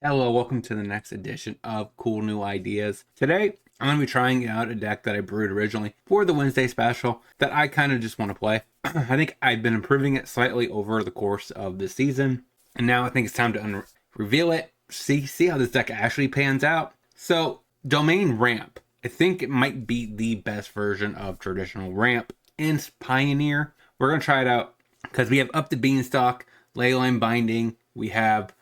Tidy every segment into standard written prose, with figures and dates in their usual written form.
Hello, welcome to the next edition of Cool New Ideas. Today, I'm going to be trying out a deck that I brewed originally for the Wednesday special that I kind of just want to play. I think I've been improving it slightly over the course of the season, and now I think it's time to reveal it, see how this deck actually pans out. So, Domain Ramp. I think it might be the best version of traditional Ramp in Pioneer. We're going to try it out because we have Up the Beanstalk, Leyline Binding, we have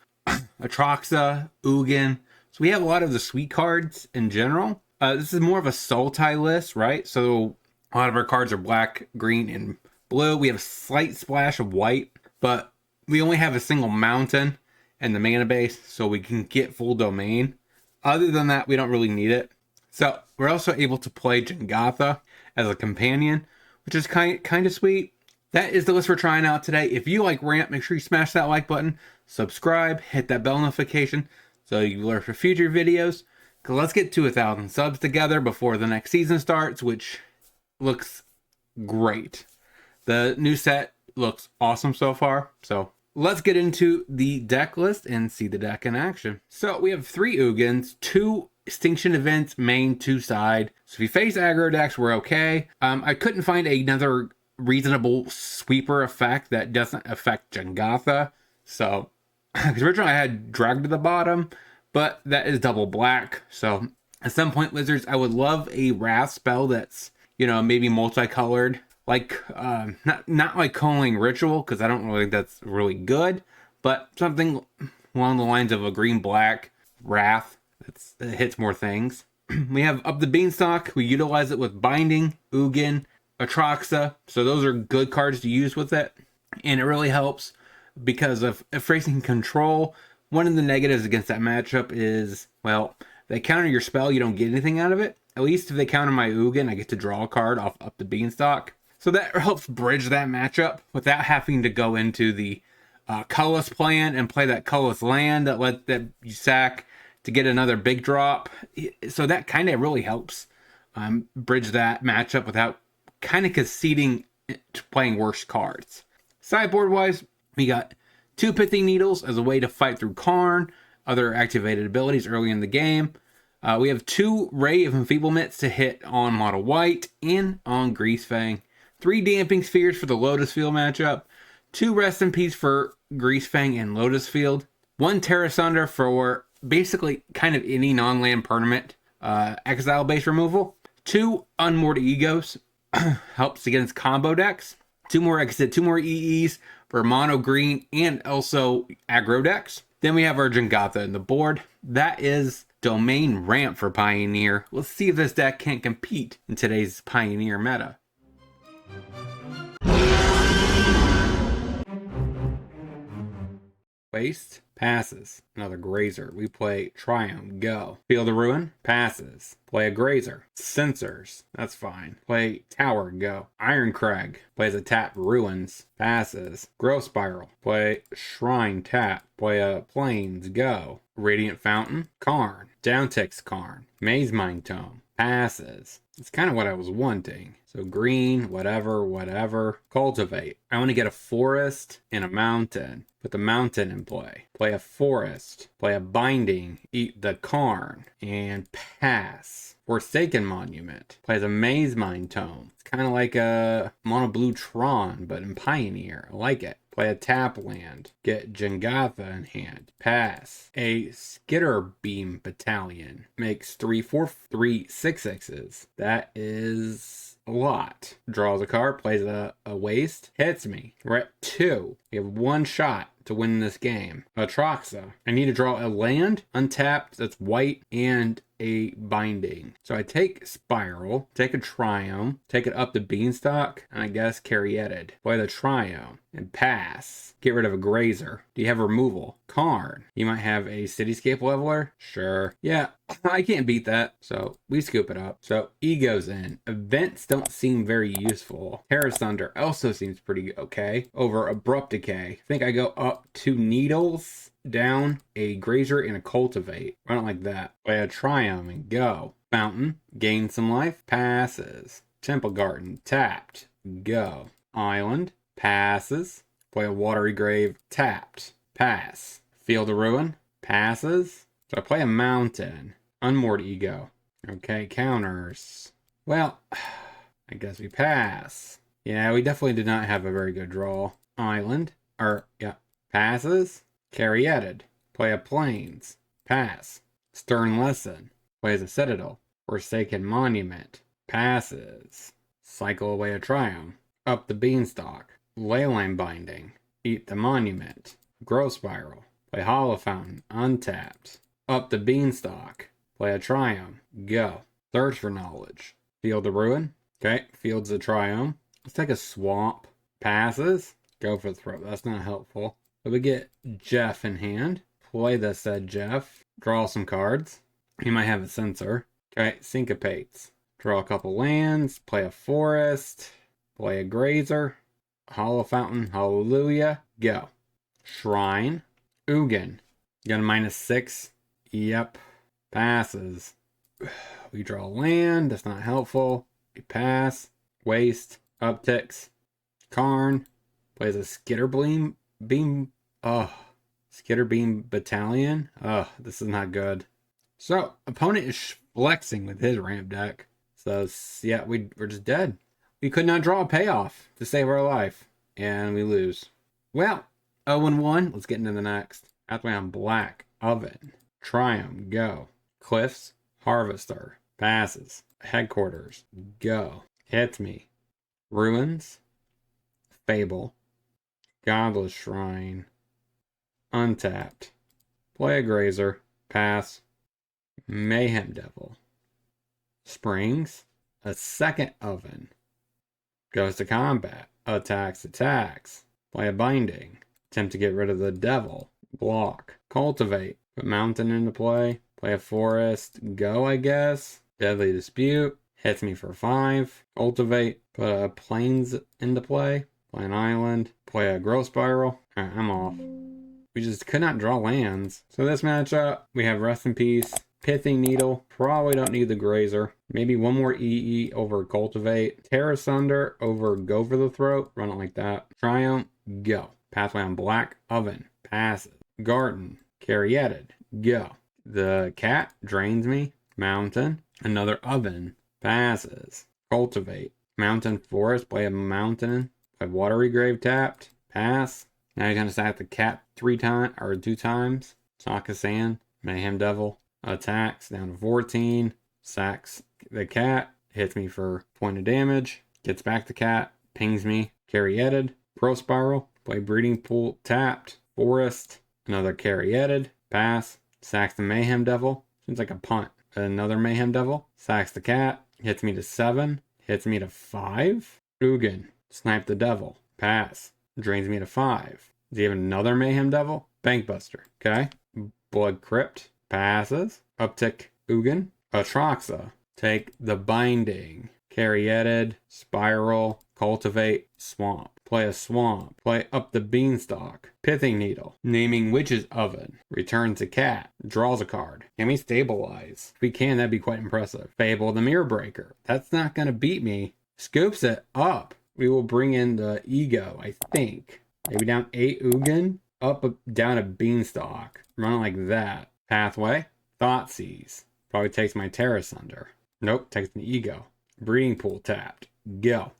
Atraxa, Ugin. So we have a lot of the sweet cards in general. This is more of a Sultai list, right? So a lot of our cards are black, green, and blue. We have a slight splash of white, but we only have a single mountain and the mana base, so we can get full domain. Other than that, we don't really need it. So we're also able to play Jengatha as a companion, which is kind of sweet. That is the list we're trying out today. If you like Ramp, make sure you smash that like button, subscribe, hit that bell notification so you alert for future videos. Cause let's get to 1,000 subs together before the next season starts, which looks great. The new set looks awesome so far. So let's get into the deck list and see the deck in action. So we have 3 Ugins, 2 Extinction Events, main, 2 side. So if you face aggro decks, we're okay. I couldn't find another reasonable sweeper effect that doesn't affect Jengatha. So, because originally I had Drag to the bottom, but that is double black. So, at some point, Wizards, I would love a Wrath spell that's, maybe multicolored. Like, not like Calling Ritual, because I don't really think that's really good, but something along the lines of a green-black Wrath that hits more things. We have Up the Beanstalk. We utilize it with Binding, Ugin, Atraxa, so those are good cards to use with it, and it really helps because of facing control. One of the negatives against that matchup is, well, they counter your spell, you don't get anything out of it. At least if they counter my Ugin, I get to draw a card off Up the Beanstalk. So that helps bridge that matchup without having to go into the colorless plan and play that colorless land that you sack to get another big drop. So that kind of really helps bridge that matchup without kind of conceding to playing worse cards. Sideboard wise, we got 2 Pithing Needles as a way to fight through Karn, other activated abilities early in the game. We have 2 Ray of Enfeeblements to hit on Model White and on Greasefang. 3 Damping Spheres for the Lotus Field matchup. 2 Rest in Peace for Greasefang and Lotus Field. 1 Terra Sunder for basically kind of any non-land permanent exile base removal. 2 Unmoored Egos helps against combo decks. 2 more, like I said, 2 more EEs for mono green and also aggro decks. Then we have our Jengatha in the board. That is Domain Ramp for Pioneer. Let's see if this deck can't compete in today's Pioneer meta. Waste, passes. Another Grazer. We play Triumph, go. Field of Ruin, passes. Play a Grazer. Censors, that's fine. Play Tower, go. Iron Crag, plays a tap, Ruins, passes. Growth Spiral, play Shrine, tap. Play a Plains, go. Radiant Fountain, Karn. Downticks Karn. Maze Mind Tome, passes. It's kind of what I was wanting. So green, whatever. Cultivate. I want to get a forest and a mountain. Put the mountain in play. Play a forest. Play a binding. Eat the Karn. And pass. Forsaken Monument. Plays a Maze Mind Tome. It's kind of like a mono blue Tron, but in Pioneer. I like it. Play a tap land. Get Jengatha in hand. Pass. A Skitter Beam Battalion. Makes 3/4, 3 6/6s. That is a lot. Draws a card. Plays a waste. Hits me. We're at 2. We have 1 shot to win this game. Atraxa. I need to draw a land. Untapped. That's white. And a binding. So I take Spiral, take a Triumph, take it up to Beanstalk, and I guess Caryatid. Play the Triumph and pass. Get rid of a Grazer. Do you have removal? Karn. You might have a Cityscape Leveler? Sure. Yeah, I can't beat that. So we scoop it up. So E goes in. Events don't seem very useful. Terra Sunder also seems pretty okay. Over Abrupt Decay. I think I go up 2 Needles, down a Grazer and a Cultivate. Run it like that. Play a Triumph and go. Fountain, gain some life, passes. Temple Garden, tapped, go. Island, passes. Play a Watery Grave, tapped, pass. Field of Ruin, Passes. So I play a mountain. Unmoored ego. Okay, counters. Well, I guess we pass. Yeah, we definitely did not have a very good draw. Island. Yeah. Passes. Caryatid. Play a plains. Pass. Stern lesson. Plays a citadel. Forsaken monument. Passes. Cycle away a triumph. Up the beanstalk. Leyline binding. Eat the monument. Growth spiral. Play hollow fountain. Untapped. Up the beanstalk. Play a triumph. Go. Search for knowledge. Field of ruin. Okay, fields of triumph. Let's take a swamp. Passes. Go for the throat. That's not helpful. So we get Jeff in hand. Play the said Jeff. Draw some cards. He might have a censor. Okay, syncopates. Draw a couple lands. Play a forest. Play a grazer. Hollow fountain. Hallelujah. Go. Shrine. Ugin. Got a -6. Yep. Passes. We draw land. That's not helpful. We pass. Waste. Upticks. Karn. Plays a Skitterbeam. Skitterbeam Battalion. This is not good. So, opponent is flexing with his ramp deck. So, yeah, we're just dead. We could not draw a payoff to save our life. And we lose. Well, 0-1. Let's get into the next. Pathway on black. Oven. Triumph. Go. Cliffs. Harvester. Passes. Headquarters. Go. Hits me. Ruins. Fable. Godless Shrine. Untapped. Play a grazer. Pass. Mayhem Devil. Springs. A second oven. Goes to combat. Attacks. Play a binding. Attempt to get rid of the devil. Block. Cultivate. Put mountain into play. Play a forest. Go, I guess. Deadly Dispute. Hits me for 5. Cultivate. Put a plains into play. Play an island. Play a growth spiral. Alright, I'm off. We just could not draw lands. So this matchup, we have Rest in Peace. Pithing Needle. Probably don't need the Grazer. Maybe one more EE over Cultivate. Tear Asunder over Go for the Throat. Run it like that. Triumph. Go. Pathway on black. Oven. Passes. Garden. Caryatid. Go. The cat drains me. Mountain. Another oven. Passes. Cultivate. Mountain forest. Play a mountain. Play Watery Grave tapped. Pass. Now you're gonna sack the cat 2 times. Sock of Sand. Mayhem Devil. Attacks down to 14. Sacks the cat. Hits me for point of damage. Gets back the cat. Pings me. Caryatid. Pro Spiral. Play Breeding Pool tapped. Forest. Another Caryatid. Pass. Sacks the Mayhem Devil. Seems like a punt. Another Mayhem Devil. Sacks the cat. Hits me to 7. Hits me to 5. Ugin. Snipe the Devil. Pass. Drains me to 5. Does he have another Mayhem Devil? Bankbuster. Okay. Blood Crypt. Passes. Uptick Ugin. Atraxa. Take the Binding. Caryatid. Spiral. Cultivate. Swamp. Play a swamp. Play up the beanstalk. Pithing Needle. Naming Witch's Oven. Returns a cat. Draws a card. Can we stabilize? If we can, that'd be quite impressive. Fable the Mirror Breaker. That's not gonna beat me. Scoops it up. We will bring in the Ego, I think. Maybe down 8 Ugin. Down a beanstalk. Run it like that. Pathway. Thoughtseize. Probably takes my Tear Asunder. Nope, takes an Ego. Breeding Pool tapped. Go.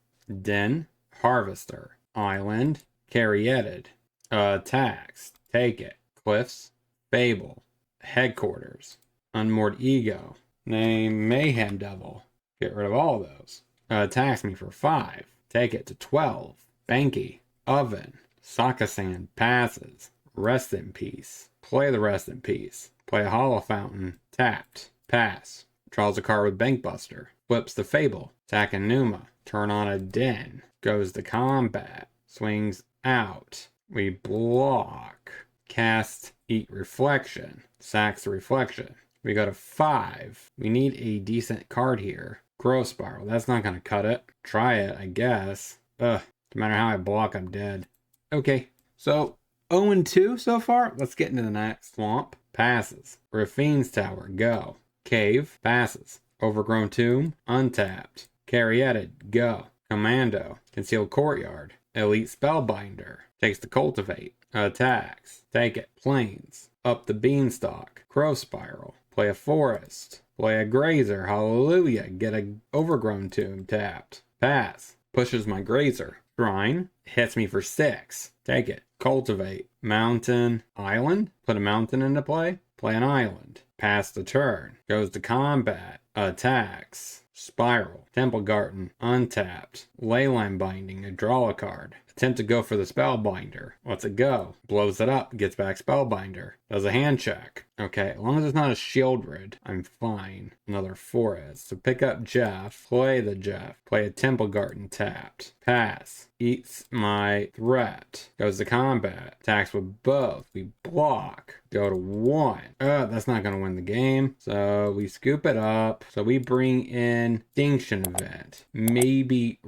Den. Harvester. Island. Caryatid. Attacks. Take it. Cliffs. Fable. Headquarters. Unmoored Ego. Name Mayhem Devil. Get rid of all those. Attacks me for 5. Take it to 12. Banky. Oven. Sakasan. Passes. Rest in Peace. Play the Rest in Peace. Play a Hollow Fountain. Tapped. Pass. Draws a card with Bankbuster. Flips the Fable. Attack a Numa. Turn on a Den. Goes to combat. Swings out. We block. Cast. Eat Reflection. Sacks the Reflection. We go to 5. We need a decent card here. Growth Spiral. That's not going to cut it. Try it, I guess. No matter how I block, I'm dead. Okay. So, 0-2 so far. Let's get into the next. Swamp. Passes. Rafine's Tower. Go. Cave. Passes. Overgrown Tomb. Untapped. Caryatid. Go. Commando. Concealed Courtyard. Elite Spellbinder. Takes the Cultivate. Attacks. Take it. Plains. up the beanstalk, growth spiral, play a forest, play a grazer, hallelujah, get a overgrown tomb tapped, pass, pushes my grazer, shrine, hits me for 6, take it, cultivate, mountain, island, put a mountain into play, play an island, pass the turn, goes to combat, attacks, spiral, temple garden, untapped, leyline binding, I draw a card, attempt to go for the spellbinder, lets it go, blows it up, gets back spellbinder, does a hand check. Okay, as long as it's not a Shieldred, I'm fine. Another forest. So pick up Jeff, play the Jeff, play a temple garden tapped, pass, eats my threat, goes to combat, attacks with both, we block, go to 1. That's not gonna win the game, so we scoop it up, so we bring in Extinction Event, maybe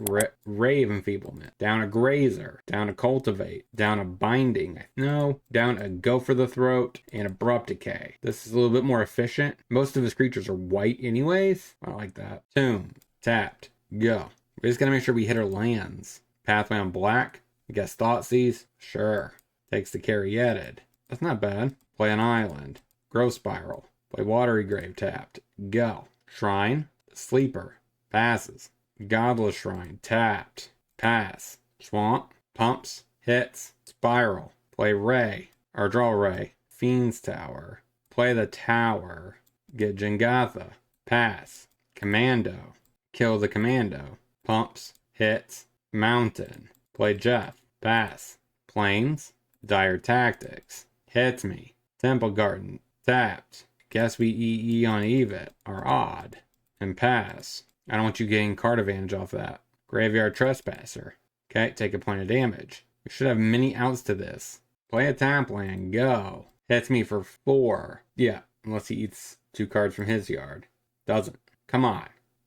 Rave Enfeeblement, down a Grazer, down a Cultivate, down a Binding, no, down a Go for the Throat, and Abrupt Decay. This is a little bit more efficient. Most of his creatures are white anyways. I like that. Tomb, tapped, go. We just gotta make sure we hit our lands. Pathway on black, I guess Thoughtseize, sure. Takes the Caryatid. That's not bad. Play an island, Growth Spiral, play Watery Grave tapped, go. Shrine, Sleeper, passes. Godless Shrine, tapped, pass. Swamp, pumps, hits, spiral, play Ray, or draw Ray, Fiend's Tower, play the tower, get Jengatha, pass. Commando, kill the commando, pumps, hits, mountain, play Jeff, pass. Plains, Dire Tactics, hits me, Temple Garden, tapped. Guess we EE on Evit, are odd, and pass. I don't want you getting card advantage off that. Graveyard Trespasser. Okay, take a point of damage. We should have many outs to this. Play a tap land, go. Hits me for 4. Yeah, unless he eats 2 cards from his yard. Doesn't. Come on.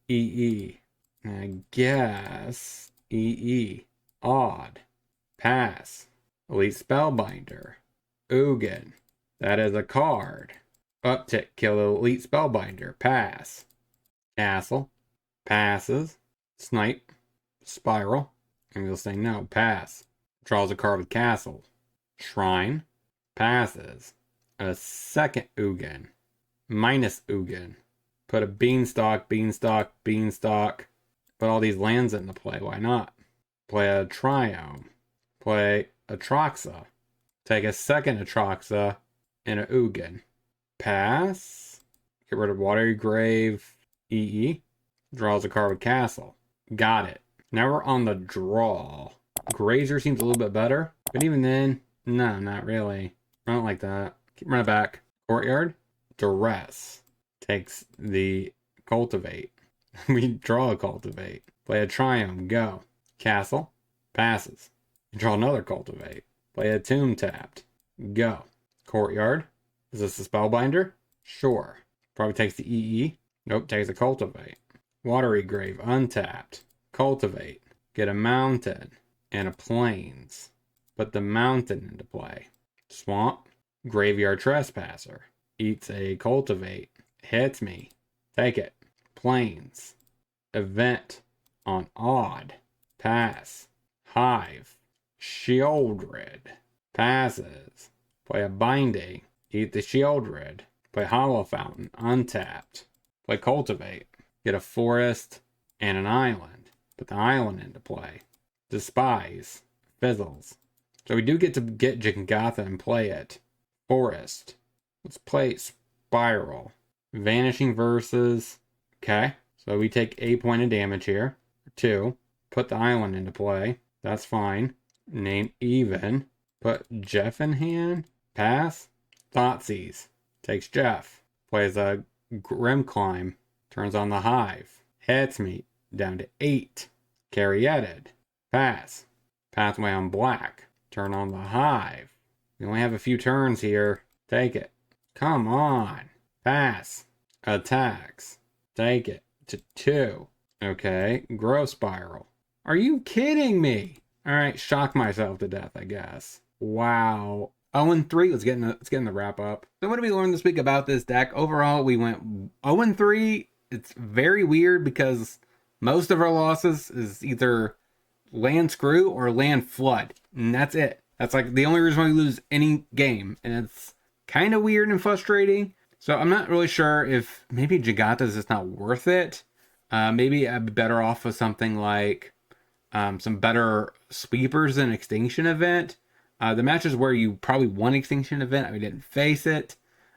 EE. I guess EE. Odd. Pass. Elite Spellbinder. Ugin. That is a card. Uptick, kill the Elite Spellbinder. Pass. Castle. Passes. Snipe. Spiral. And we'll say no. Pass. Draws a card with Castle. Shrine. Passes. A second Ugin. Minus Ugin. Put a Beanstalk, Beanstalk, Beanstalk. Put all these lands into play. Why not? Play a Triome. Play Atroxa. Take a second Atroxa and a Ugin. Pass. Get rid of Watery Grave. EE. Draws a card with Castle. Got it. Now we're on the draw. Grazer seems a little bit better. But even then, no, not really. I don't like that. Keep running back. Courtyard. Duress. Takes the Cultivate. We draw a Cultivate. Play a Triumph. Go. Castle. Passes. You draw another Cultivate. Play a Tomb tapped. Go. Courtyard. Is this a Spellbinder? Sure. Probably takes the EE. Nope, takes a Cultivate. Watery Grave untapped. Cultivate. Get a Mountain and a Plains. Put the Mountain into play. Swamp. Graveyard Trespasser. Eats a Cultivate. Hits me. Take it. Plains. Event on Odd. Pass. Hive. Shieldred. Passes. Play a Binding. Eat the Shieldred. Play Hollow Fountain. Untapped. Play Cultivate. Get a Forest and an Island. Put the Island into play. Despise. Fizzles. So we do get to get Jengatha and play it. Forest. Let's play Spiral. Vanishing Versus. Okay. So we take 8 point of damage here. 2. Put the Island into play. That's fine. Name even. Put Jeff in hand. Pass. Thoughtseize. Takes Jeff. Plays a Grim Climb. Turns on the Hive. Hits me. Down to 8. Caryatid. Pass. Pathway on black. Turn on the Hive. We only have a few turns here. Take it. Come on. Pass. Attacks. Take it. To 2. Okay. Growth Spiral. Are you kidding me? Alright, shock myself to death, I guess. Wow. 0-3. Let's get in the wrap up. So what did we learn this week about this deck? Overall, we went 0-3. It's very weird because most of our losses is either land screw or land flood. And that's it. That's like the only reason why we lose any game. And it's kind of weird and frustrating. So I'm not really sure if maybe Jagata's just not worth it. Maybe I'd be better off with something like some better sweepers than Extinction Event. The matches where you probably won Extinction Event, I didn't face it.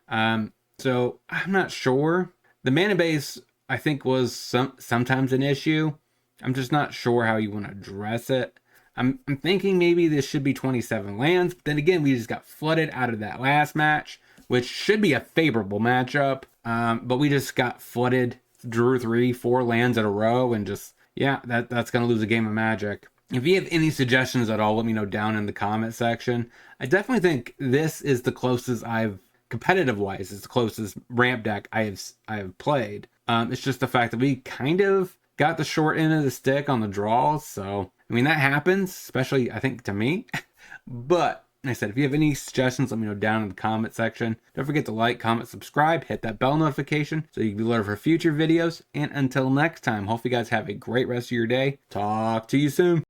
So I'm not sure. The mana base, I think, was sometimes an issue. I'm just not sure how you want to address it. I'm thinking maybe this should be 27 lands. But then again, we just got flooded out of that last match, which should be a favorable matchup. But we just got flooded, drew 3-4 lands in a row, and just, yeah, that's going to lose a game of Magic. If you have any suggestions at all, let me know down in the comment section. I definitely think this is the closest competitive-wise, it's the closest ramp deck I have played. It's just the fact that we kind of got the short end of the stick on the draws. So, I mean, that happens, especially, I think, to me. But, like I said, if you have any suggestions, let me know down in the comment section. Don't forget to like, comment, subscribe, hit that bell notification so you can be alerted for future videos. And until next time, hopefully you guys have a great rest of your day. Talk to you soon.